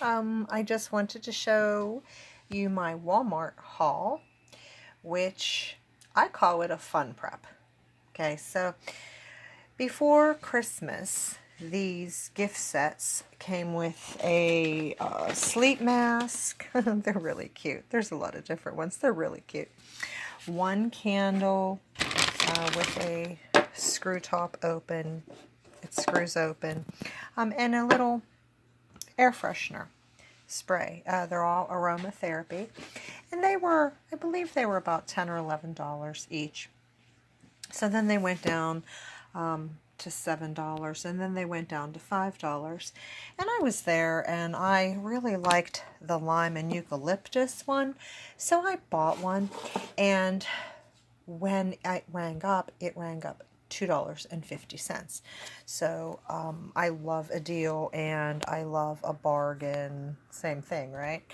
I just wanted to show you my Walmart haul, which I call it a fun prep. Okay, so before Christmas, these gift sets came with a sleep mask. They're really cute. There's a lot of different ones. They're really cute. One candle with a screw top open. It screws open. And a little air freshener spray. They're all aromatherapy. And they were, I believe they were about $10 or $11 each. So then they went down to $7, and then they went down to $5. And I was there, and I really liked the lime and eucalyptus one, so I bought one. And when it rang up $2.50. So I love a deal and I love a bargain. Same thing, right?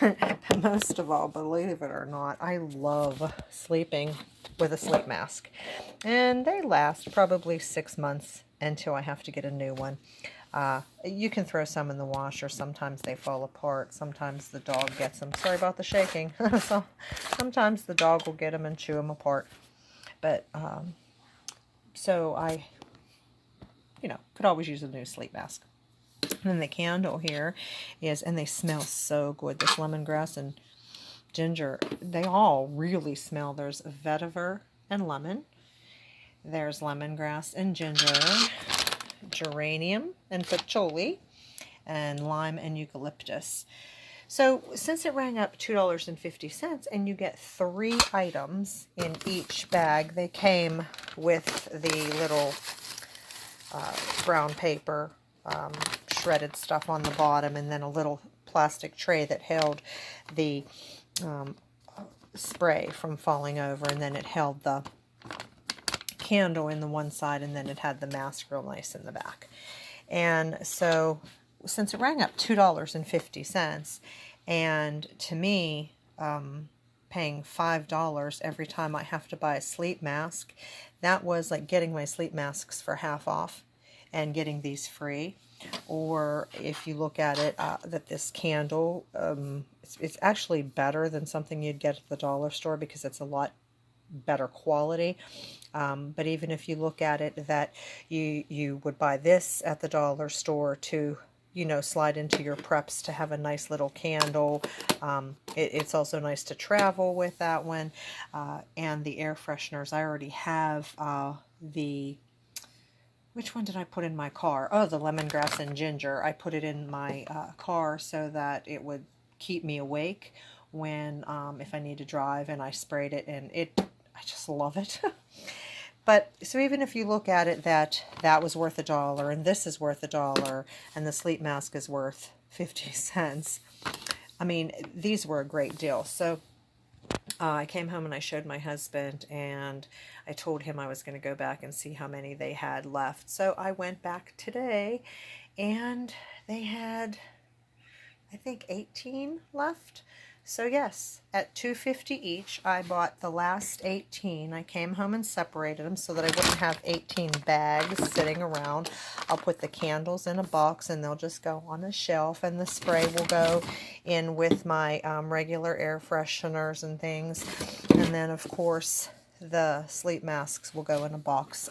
But most of all, believe it or not, I love sleeping with a sleep mask. And they last probably 6 months until I have to get a new one. You can throw some in the washer. Sometimes they fall apart. Sometimes the dog gets them. Sorry about the shaking. So sometimes the dog will get them and chew them apart. But so I, could always use a new sleep mask. And then the candle here is, and they smell so good. This lemongrass and ginger, they all really smell. There's vetiver and lemon. There's lemongrass and ginger, geranium and patchouli, and lime and eucalyptus. So since it rang up $2.50 and you get 3 items in each bag, they came with the little brown paper, shredded stuff on the bottom, and then a little plastic tray that held the spray from falling over, and then it held the candle in the one side, and then it had the mask real nice in the back. And so since it rang up $2.50, and to me, paying $5 every time I have to buy a sleep mask, that was like getting my sleep masks for half off and getting these free. Or if you look at it, that this candle, it's actually better than something you'd get at the dollar store because it's a lot better quality. But even if you look at it, that you would buy this at the dollar store to slide into your preps to have a nice little candle. It's also nice to travel with that one. And the air fresheners, I already have which one did I put in my car? Oh, the lemongrass and ginger. I put it in my car so that it would keep me awake when, if I need to drive, and I sprayed it, and I just love it. But so even if you look at it, that was worth $1, and this is worth $1, and the sleep mask is worth 50 cents. I mean, these were a great deal. So I came home and I showed my husband, and I told him I was going to go back and see how many they had left. So I went back today, and they had, I think, 18 left. So yes, at $2.50 each, I bought the last 18. I came home and separated them so that I wouldn't have 18 bags sitting around. I'll put the candles in a box, and they'll just go on a shelf, and the spray will go in with my regular air fresheners and things. And then, of course, the sleep masks will go in a box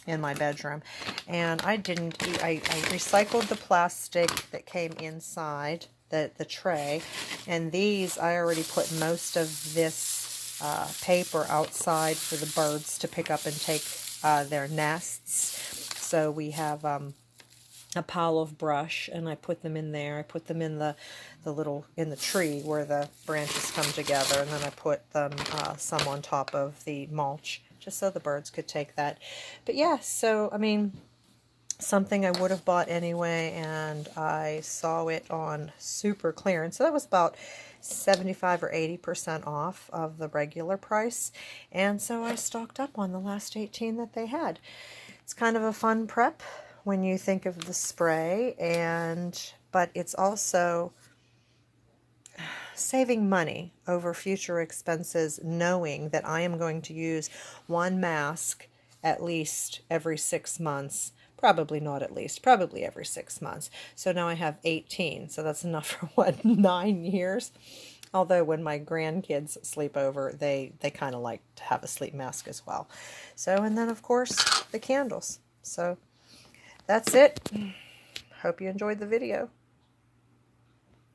in my bedroom. And I recycled the plastic that came inside the tray, and these, I already put most of this paper outside for the birds to pick up and take their nests. So we have a pile of brush, and I put them in there. I put them in the tree where the branches come together, and then I put them some on top of the mulch just so the birds could take that. But yeah, so I mean, something I would have bought anyway, and I saw it on super clearance. So that was about 75 or 80% off of the regular price, and so I stocked up on the last 18 that they had. It's kind of a fun prep when you think of the spray, but it's also saving money over future expenses, knowing that I am going to use one mask at least every 6 months Probably not at least, probably every 6 months. So now I have 18, so that's enough for what, 9 years? Although when my grandkids sleep over, they kind of like to have a sleep mask as well. So, and then of course the candles. So that's it. Hope you enjoyed the video.